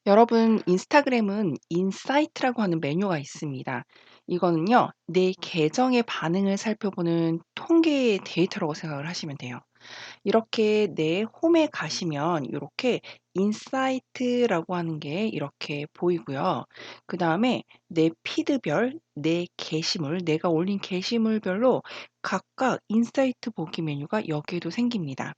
여러분, 인스타그램은 인사이트라고 하는 메뉴가 있습니다. 이거는요, 내 계정의 반응을 살펴보는 통계 데이터라고 생각을 하시면 돼요. 이렇게 내 홈에 가시면 이렇게 인사이트라고 하는 게 이렇게 보이고요. 그다음에 내 피드별, 내 게시물, 내가 올린 게시물별로 각각 인사이트 보기 메뉴가 여기에도 생깁니다.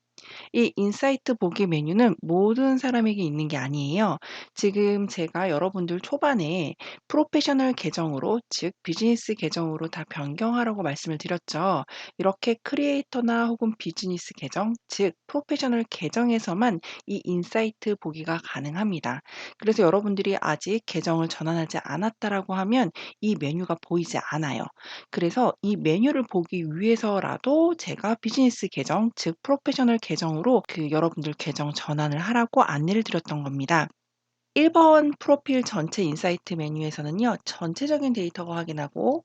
이 인사이트 보기 메뉴는 모든 사람에게 있는 게 아니에요. 지금 제가 여러분들 초반에 프로페셔널 계정으로, 즉 비즈니스 계정으로 다 변경하라고 말씀을 드렸죠. 이렇게 크리에이터나 혹은 비즈니스 계정, 즉 프로페셔널 계정에서만 이 인사이트 보기가 가능합니다. 그래서 여러분들이 아직 계정을 전환하지 않았다라고 하면 이 메뉴가 보이지 않아요. 그래서 이 메뉴를 보기 위해서라도 제가 비즈니스 계정, 즉 프로페셔널 계정으로 여러분들 계정 전환을 하라고 안내를 드렸던 겁니다. 1번 프로필 전체 인사이트 메뉴에서는요. 전체적인 데이터 확인하고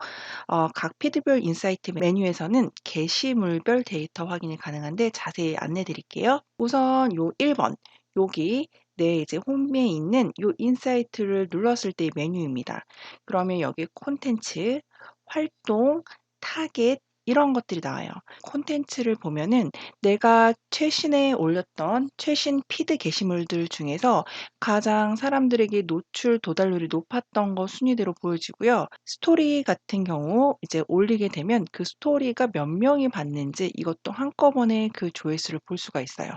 각 피드별 인사이트 메뉴에서는 게시물별 데이터 확인이 가능한데 자세히 안내 드릴게요. 우선 요 1 번 여기 내 이제 홈에 있는 요 인사이트를 눌렀을 때의 메뉴입니다. 그러면 여기 콘텐츠, 활동, 타겟 이런 것들이 나와요. 콘텐츠를 보면은 내가 최신에 올렸던 최신 피드 게시물들 중에서 가장 사람들에게 노출 도달률이 높았던 거 순위대로 보여지고요. 스토리 같은 경우 이제 올리게 되면 그 스토리가 몇 명이 봤는지 이것도 한꺼번에 그 조회수를 볼 수가 있어요.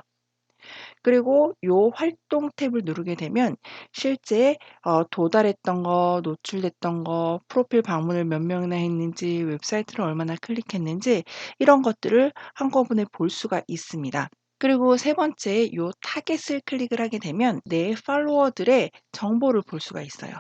그리고 요 활동 탭을 누르게 되면 실제 도달했던 거, 노출됐던 거, 프로필 방문을 몇 명이나 했는지, 웹사이트를 얼마나 클릭했는지 이런 것들을 한꺼번에 볼 수가 있습니다. 그리고 세 번째 요 타겟을 클릭을 하게 되면 내 팔로워들의 정보를 볼 수가 있어요.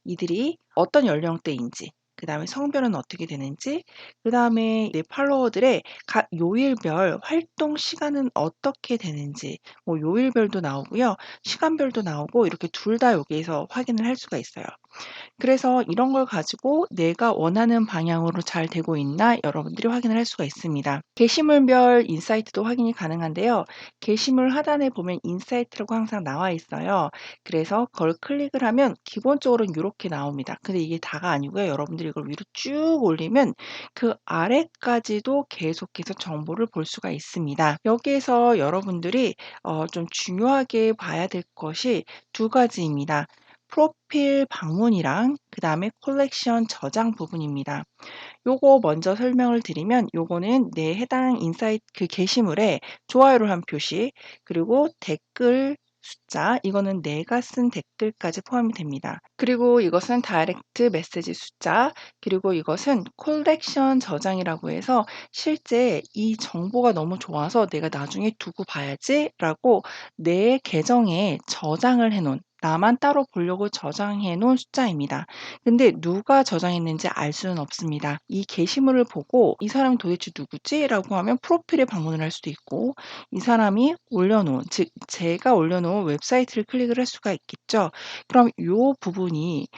이들이 어떤 연령대인지, 그다음에 성별은 어떻게 되는지, 그다음에 내 팔로워들의 각 요일별 활동 시간은 어떻게 되는지, 뭐 요일별도 나오고요. 시간별도 나오고 이렇게 둘 다 여기에서 확인을 할 수가 있어요. 그래서 이런 걸 가지고 내가 원하는 방향으로 잘 되고 있나 여러분들이 확인을 할 수가 있습니다. 게시물별 인사이트도 확인이 가능한데요. 게시물 하단에 보면 인사이트라고 항상 나와 있어요. 그래서 그걸 클릭을 하면 기본적으로는 이렇게 나옵니다. 근데 이게 다가 아니고요. 여러분들이 이걸 위로 쭉 올리면 그 아래까지도 계속해서 정보를 볼 수가 있습니다. 여기에서 여러분들이 좀 중요하게 봐야 될 것이 두 가지입니다. 프로필 방문이랑 그다음에 컬렉션 저장 부분입니다. 요거 먼저 설명을 드리면 요거는 내 해당 인사이트 그 게시물에 좋아요를 한 표시 그리고 댓글 숫자 이거는 내가 쓴 댓글까지 포함이 됩니다. 그리고 이것은 다이렉트 메시지 숫자 그리고 이것은 콜렉션 저장이라고 해서 실제 이 정보가 너무 좋아서 '내가 나중에 두고 봐야지.'라고 내 계정에 저장을 해 놓은 나만 따로 보려고 저장해 놓은 숫자입니다. 근데 누가 저장했는지 알 수는 없습니다. 이 게시물을 보고 '이 사람이 도대체 누구지?'라고 하면 프로필에 방문을 할 수도 있고 이 사람이 올려놓은 즉 제가 올려놓은 웹사이트를 클릭을 할 수가 있겠죠. 그럼 요 부분이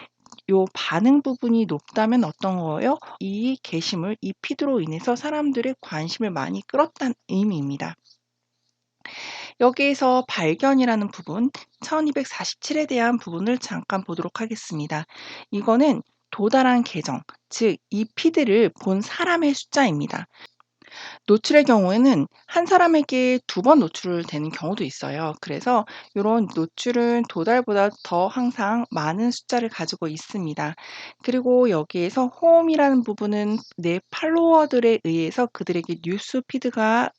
요 반응 부분이 높다면 어떤 거예요? 이 게시물, 이 피드로 인해서 사람들의 관심을 많이 끌었다는 의미입니다. 여기에서 발견이라는 부분 1247에 대한 부분을 잠깐 보도록 하겠습니다. 이거는 도달한 계정, 즉 이 피드를 본 사람의 숫자입니다. 노출의 경우에는 한 사람에게 두 번 노출되는 경우도 있어요. 그래서 요런 노출은 도달보다 더 항상 많은 숫자를 가지고 있습니다. 그리고 여기에서 홈이라는 부분은 내 팔로워들에 의해서 그들에게 뉴스 피드가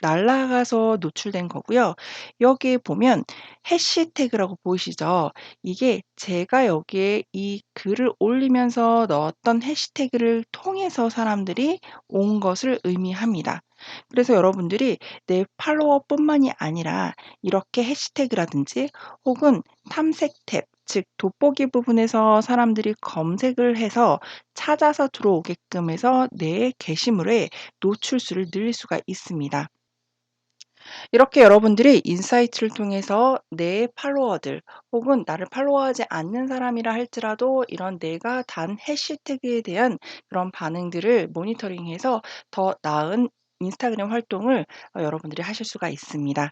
날아가서 노출된 거고요. 여기에 보면 해시태그라고 보이시죠? 이게 제가 여기에 이 글을 올리면서 넣었던 해시태그를 통해서 사람들이 온 것을 의미합니다. 그래서 여러분들이 내 팔로워뿐만이 아니라 이렇게 해시태그라든지 혹은 탐색 탭 즉 돋보기 부분에서 사람들이 검색을 해서 찾아서 들어오게끔 해서 내 게시물의 노출수를 늘릴 수가 있습니다. 이렇게 여러분들이 인사이트를 통해서 내 팔로워들 혹은 나를 팔로우하지 않는 사람이라 할지라도 이런 내가 단 해시태그에 대한 그런 반응들을 모니터링해서 더 나은 인스타그램 활동을 여러분들이 하실 수가 있습니다.